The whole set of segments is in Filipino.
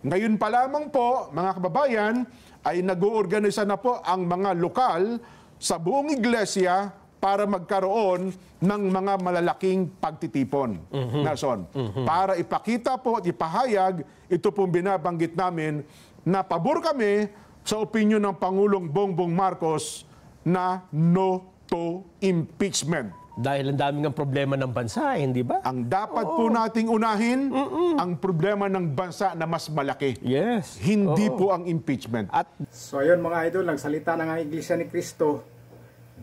Ngayon pa lamang po, mga kababayan, ay nag-uorganisa na po ang mga lokal sa buong iglesia para magkaroon ng mga malalaking pagtitipon. Nason, para ipakita po at ipahayag, ito pong binabanggit namin na pabor kami sa opinyon ng Pangulong Bongbong Marcos na no to impeachment. Dahil ang daming ang problema ng bansa, hindi ba? Ang dapat po nating unahin, ang problema ng bansa na mas malaki. Yes. Hindi po ang impeachment. At So ayun mga idol, nagsalita na nga ang Iglesia ni Cristo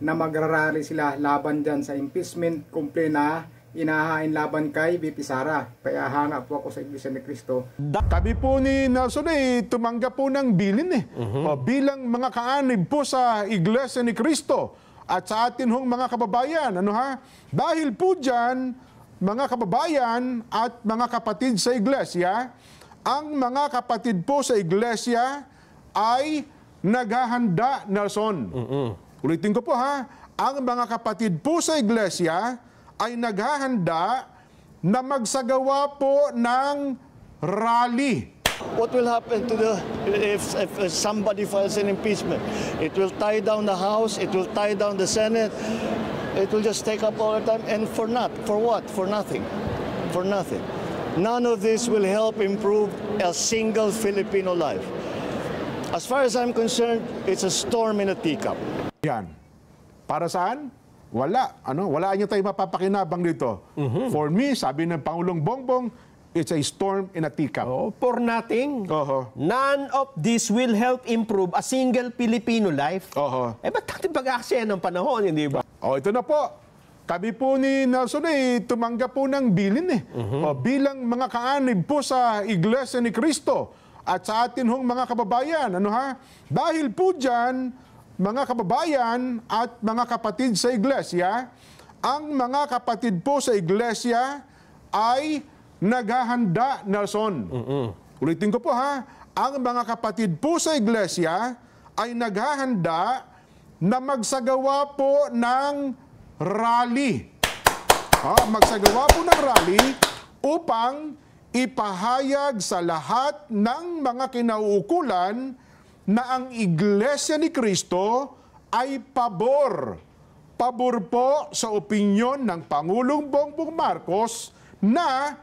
na magrarally sila laban dyan sa impeachment complaint na inahain laban kay VP Sara. Kaya hanga po ako sa Iglesia ni Cristo. Kami po ni Nelson tumanggap po ng bilin O, bilang mga kaanib po sa Iglesia ni Cristo at sa atin hong mga kababayan. Dahil po dyan, mga kababayan at mga kapatid sa Iglesia, ang mga kapatid po sa Iglesia ay naghahanda, Nelson. Ulitin ko po ang mga kapatid po sa Iglesia ay naghahanda na magsagawa po ng rally. What will happen to if somebody files an impeachment? It will tie down the House, it will tie down the Senate, it will just take up all the time, and for what? For nothing. For nothing. None of this will help improve a single Filipino life. As far as I'm concerned, it's a storm in a teacup. Yan. Para saan? Wala. Wala niyo tayo mapapakinabang dito. For me, sabi ng Pangulong Bongbong, it's a storm in a teacup. for nothing, none of this will help improve a single Filipino life. Ba't natin pag-aksaya ng panahon, hindi ba? Ito na po. Kami po ni Nelson tumanggap po ng bilin bilang mga kaanib po sa Iglesia ni Cristo at sa atin hong mga kababayan. Dahil po dyan, mga kababayan at mga kapatid sa Iglesia, ang mga kapatid po sa Iglesia ay naghahanda, Nelson. Ulitin ko po ang mga kapatid po sa Iglesia ay naghahanda na magsagawa po ng rally. Magsagawa po ng rally upang ipahayag sa lahat ng mga kinauukulan na ang Iglesia ni Cristo ay pabor. Pabor po sa opinyon ng Pangulong Bongbong Marcos na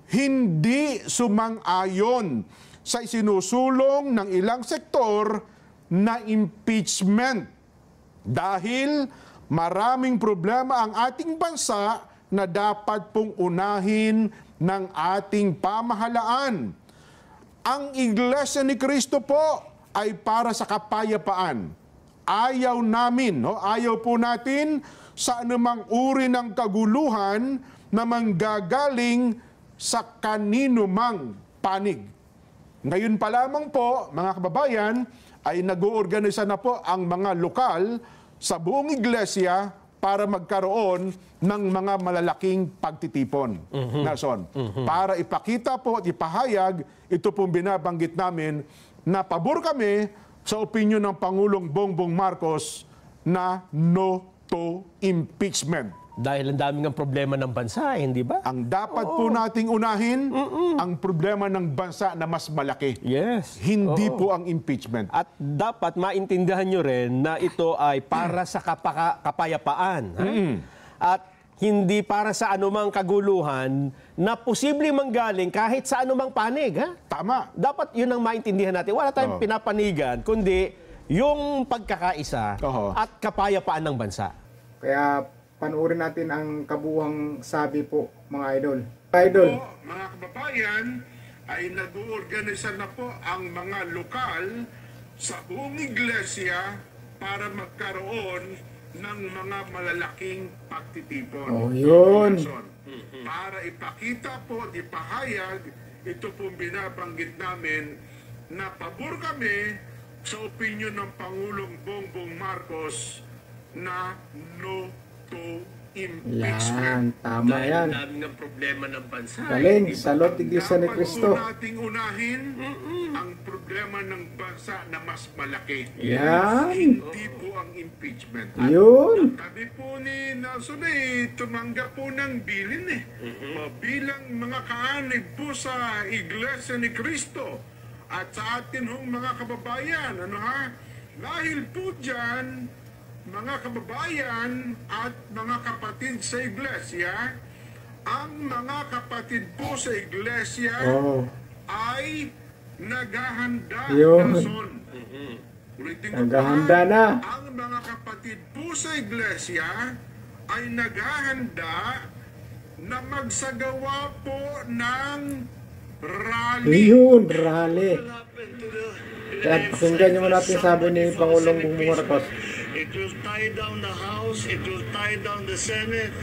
hindi sumang-ayon sa isinusulong ng ilang sektor na impeachment. Dahil maraming problema ang ating bansa na dapat pong unahin ng ating pamahalaan. Ang Iglesia ni Cristo po ay para sa kapayapaan. Ayaw namin, ayaw po natin sa anumang uri ng kaguluhan na manggagaling sa kanino mang panig. Ngayon pa lamang po, mga kababayan, ay nag-uorganisa na po ang mga lokal sa buong iglesia para magkaroon ng mga malalaking pagtitipon. Nason, para ipakita po at ipahayag, ito pong binabanggit namin na pabor kami sa opinyon ng Pangulong Bongbong Marcos na no to impeachment. Dahil ang daming ang problema ng bansa, hindi ba? Ang dapat po nating unahin, ang problema ng bansa na mas malaki. Yes. Hindi po ang impeachment. At dapat maintindihan nyo rin na ito ay para sa kapayapaan. At hindi para sa anumang kaguluhan na posibleng manggaling kahit sa anumang panig. Tama. Dapat yun ang maintindihan natin. Wala tayong pinapanigan, kundi yung pagkakaisa at kapayapaan ng bansa. Kaya panoorin natin ang kabuuang sabi po, mga idol. Idol. Mga kababayan, ay nag-uorganisa na po ang mga lokal sa buong iglesia para magkaroon ng mga malalaking pagtitipon. Yun. Para ipakita po at ipahayag, ito pong binabanggit namin na pabor kami sa opinyon ng Pangulong Bongbong Marcos na no to impeachment. Yan, tama Dahil yan. ang dami ng problema ng bansa. Galing, Di ba? salot Iglesia ni Dapat Cristo. po nating unahin ang problema ng bansa na mas malaki. Yan. Hindi po ang impeachment. Yun. Sabi po ni Nelson tumanggap po ng bilin bilang mga kaanib po sa Iglesia ni Cristo at sa atin hong mga kababayan. Dahil po dyan, mga kababayan at mga kapatid sa Iglesia, ang mga kapatid po sa Iglesia Oh. ay naghahanda. Yun. Nelson. Ulitin ko Naghahanda pa, na. ang mga kapatid po sa Iglesia ay naghahanda na magsagawa po ng rally. Yun, rally. What will happen to the Kaya pakinggan nyo natin sabi ni Pangulong Bongbong Marcos. It will tie down the House, it will tie down the Senate.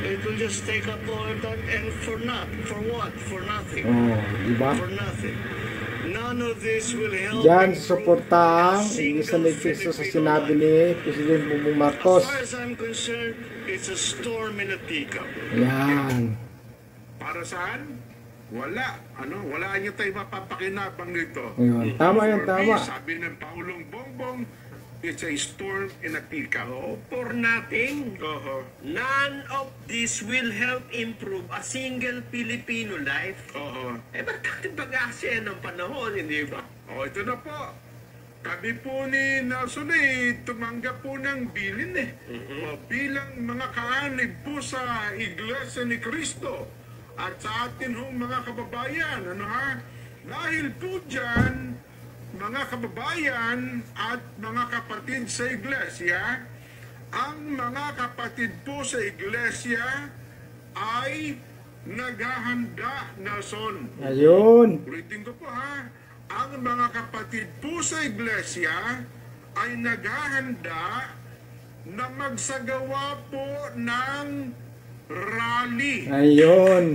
It will just take up all the time. And for what? For nothing. Oh, di ba? For nothing. None of this will help. Diyan improve suporta ang a Iglesia single ni Cristo sa Filipino sinabi life. ni President Bongbong Marcos. As far as I'm concerned, it's a storm in a teacup. Yan. Para saan? Wala. Wala niyo tayo mapapakinabang nito. Ayun. Tama yan, For me, tama. sabi ng Pangulong Bongbong, it's a storm in a teacup. For nothing. Oo. None of this will help improve a single Filipino life. Oo. Ba't natin pag-aasya ng panahon, hindi ba? Ito na po. Kami po ni Nelson tumanggap po ng bilin bilang mga kaanib po sa Iglesia ni Cristo at sa atin hong mga kababayan. Dahil po dyan, mga kababayan at mga kapatid sa Iglesia, ang mga kapatid po sa Iglesia ay naghahanda, Nelson. Ayun. Ulitin ko po ang mga kapatid po sa Iglesia ay naghahanda na magsagawa po ng rally. Ayun.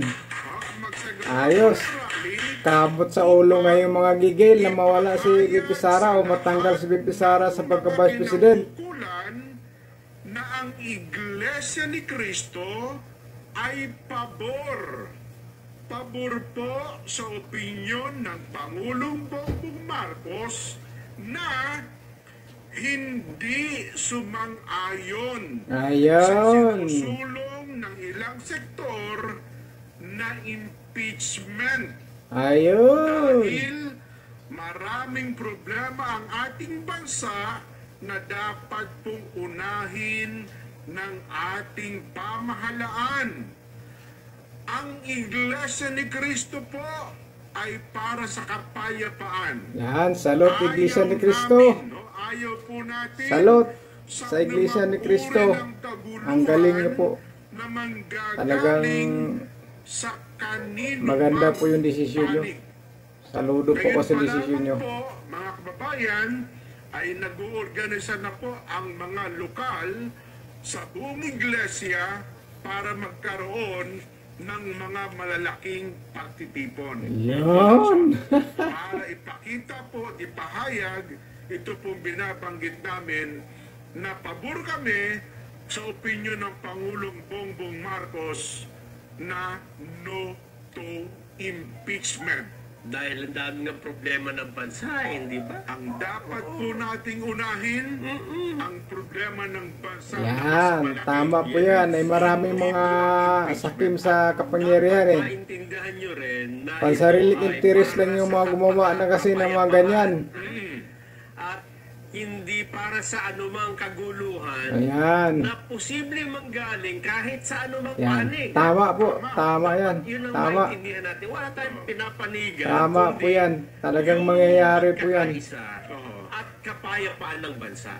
Magsagawa Ayos. po ng rally. Kabot sa ulo ngayong mga gigil na mawala si VP Sara o matanggal si VP Sara sa pagka-Vice President. Kinaukulan na ang Iglesia ni Cristo ay pabor. Pabor po sa opinyon ng Pangulong Bongbong Marcos na hindi sumang-ayon sa Ayun. sinusulong ng ilang sektor na impeachment. Ayun. Dahil maraming problema ang ating bansa na dapat pong unahin ng ating pamahalaan. Ang Iglesia ni Cristo po ay para sa kapayapaan. Yan, salot Iglesia ni Cristo. Ayaw po natin Salot sa Iglesia ni Cristo. Ang galing niyo po. na manggagaling Talagang sa kanino maganda mang po yung desisyon nyo. panig. Saludo po Ngayon kasi pa desisyon nyo. lamang po, mga kababayan, ay nag-uorganisa na po ang mga lokal sa buong iglesia para magkaroon ng mga malalaking pagtitipon. Yun. Para ipakita po, ipahayag, ito pong binabanggit namin na pabor kami sa opinyon ng Pangulong Bongbong Marcos na no to impeachment. Dahil ang dami ng problema ng bansa, hindi ba? Ang dapat po nating unahin, ang problema ng bansa. na mas Yan, malaki. tama po yan. Ay maraming mga sakim sa kapangyarihan eh. Maintindihan nyo rin na Pansariling ito ay interes para lang yung sa mga gumawa na kasi ng mga kapayapaan. ganyan. At hindi para sa anumang kaguluhan Ayan. na posibleng manggaling kahit sa anumang Yan. panig. Tama po. Tama yan. Yun ang Tama. maintindihan natin. Wala tayong pinapanigan. Tama kundi po yan. Talagang yung mangyayari po yan. pagkakaisa at kapayapaan ng bansa.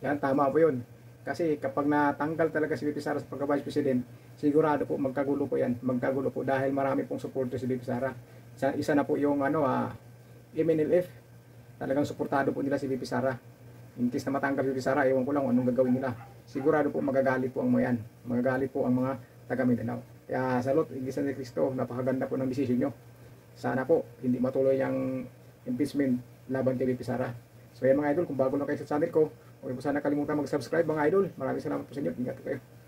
Yan, tama po yun. Kasi kapag natanggal talaga si VP Sara sa pagka-Vice President, sigurado po magkagulo po yan. Magkagulo po dahil marami pong supporter si VP Sara. Isa na po yung MNLF. Talagang suportado po nila si VP Sara. In case na matanggal si VP Sara, ewan ko lang anong gagawin nila. Sigurado po magagalit po ang mga yan. Magagalit po ang mga taga-Mindanao. Kaya salot, Iglesia ni Cristo, napakaganda po ng desisyon nyo. Sana po, hindi matuloy yung impeachment laban kay VP Sara. So yan mga idol, kung bago lang kayo sa channel ko, Huwag mo sana kalimutan mag-subscribe mga idol. Maraming salamat po sa inyo. Ingat po kayo.